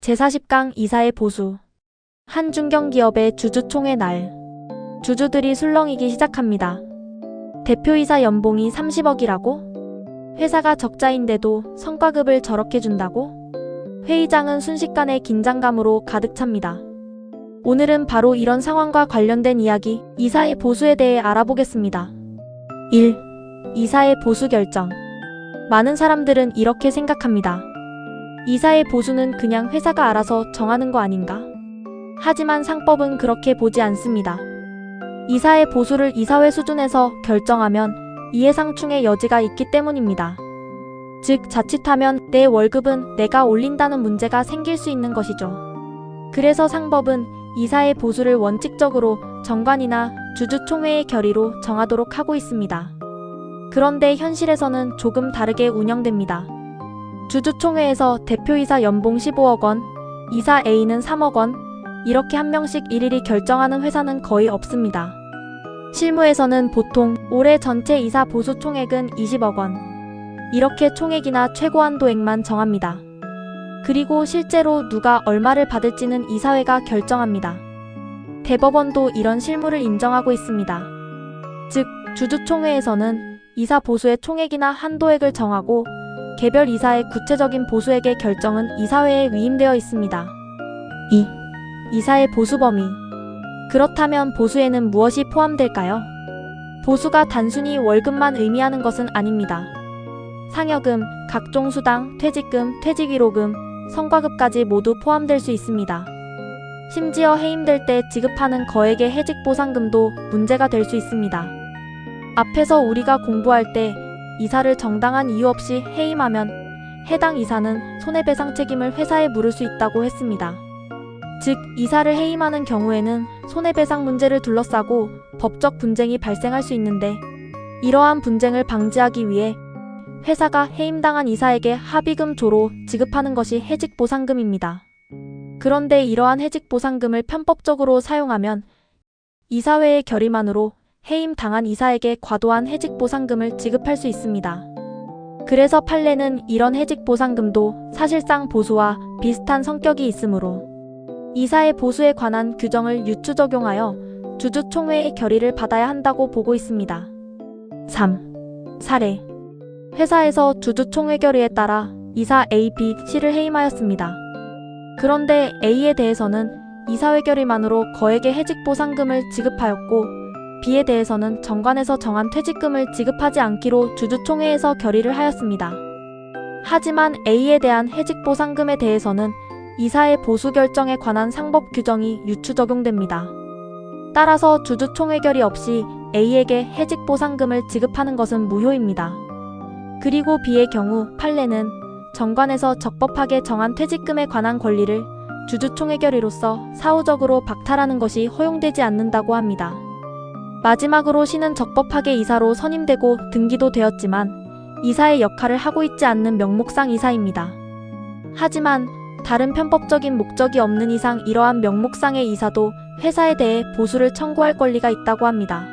제40강 이사의 보수. 한 중견기업의 주주총회 날. 주주들이 술렁이기 시작합니다. 대표이사 연봉이 30억이라고? 회사가 적자인데도 성과급을 저렇게 준다고? 회의장은 순식간에 긴장감으로 가득 찹니다. 오늘은 바로 이런 상황과 관련된 이야기, 이사의 보수에 대해 알아보겠습니다. 1. 이사의 보수 결정. 많은 사람들은 이렇게 생각합니다. 이사의 보수는 그냥 회사가 알아서 정하는 거 아닌가? 하지만 상법은 그렇게 보지 않습니다. 이사의 보수를 이사회 수준에서 결정하면 이해상충의 여지가 있기 때문입니다. 즉, 자칫하면 내 월급은 내가 올린다는 문제가 생길 수 있는 것이죠. 그래서 상법은 이사의 보수를 원칙적으로 정관이나 주주총회의 결의로 정하도록 하고 있습니다. 그런데 현실에서는 조금 다르게 운영됩니다. 주주총회에서 대표이사 연봉 15억 원, 이사 A는 3억 원, 이렇게 한 명씩 일일이 결정하는 회사는 거의 없습니다. 실무에서는 보통 올해 전체 이사 보수 총액은 20억 원, 이렇게 총액이나 최고한도액만 정합니다. 그리고 실제로 누가 얼마를 받을지는 이사회가 결정합니다. 대법원도 이런 실무를 인정하고 있습니다. 즉, 주주총회에서는 이사 보수의 총액이나 한도액을 정하고 개별 이사의 구체적인 보수액의 결정은 이사회에 위임되어 있습니다. 2. 이사의 보수 범위. 그렇다면 보수에는 무엇이 포함될까요? 보수가 단순히 월급만 의미하는 것은 아닙니다. 상여금, 각종 수당, 퇴직금, 퇴직위로금, 성과급까지 모두 포함될 수 있습니다. 심지어 해임될 때 지급하는 거액의 해직보상금도 문제가 될 수 있습니다. 앞에서 우리가 공부할 때 이사를 정당한 이유 없이 해임하면 해당 이사는 손해배상 책임을 회사에 물을 수 있다고 했습니다. 즉, 이사를 해임하는 경우에는 손해배상 문제를 둘러싸고 법적 분쟁이 발생할 수 있는데, 이러한 분쟁을 방지하기 위해 회사가 해임당한 이사에게 합의금 조로 지급하는 것이 해직보상금입니다. 그런데 이러한 해직보상금을 편법적으로 사용하면 이사회의 결의만으로 해임당한 이사에게 과도한 해직보상금을 지급할 수 있습니다. 그래서 판례는 이런 해직보상금도 사실상 보수와 비슷한 성격이 있으므로 이사의 보수에 관한 규정을 유추 적용하여 주주총회의 결의를 받아야 한다고 보고 있습니다. 3. 사례. 회사에서 주주총회 결의에 따라 이사 A, B, C를 해임하였습니다. 그런데 A에 대해서는 이사회 결의만으로 거액의 해직보상금을 지급하였고, B에 대해서는 정관에서 정한 퇴직금을 지급하지 않기로 주주총회에서 결의를 하였습니다. 하지만 A에 대한 해직보상금에 대해서는 이사의 보수 결정에 관한 상법 규정이 유추 적용됩니다. 따라서 주주총회 결의 없이 A에게 해직보상금을 지급하는 것은 무효입니다. 그리고 B의 경우 판례는 정관에서 적법하게 정한 퇴직금에 관한 권리를 주주총회 결의로서 사후적으로 박탈하는 것이 허용되지 않는다고 합니다. 마지막으로 C는 적법하게 이사로 선임되고 등기도 되었지만 이사의 역할을 하고 있지 않는 명목상 이사입니다. 하지만 다른 편법적인 목적이 없는 이상 이러한 명목상의 이사도 회사에 대해 보수를 청구할 권리가 있다고 합니다.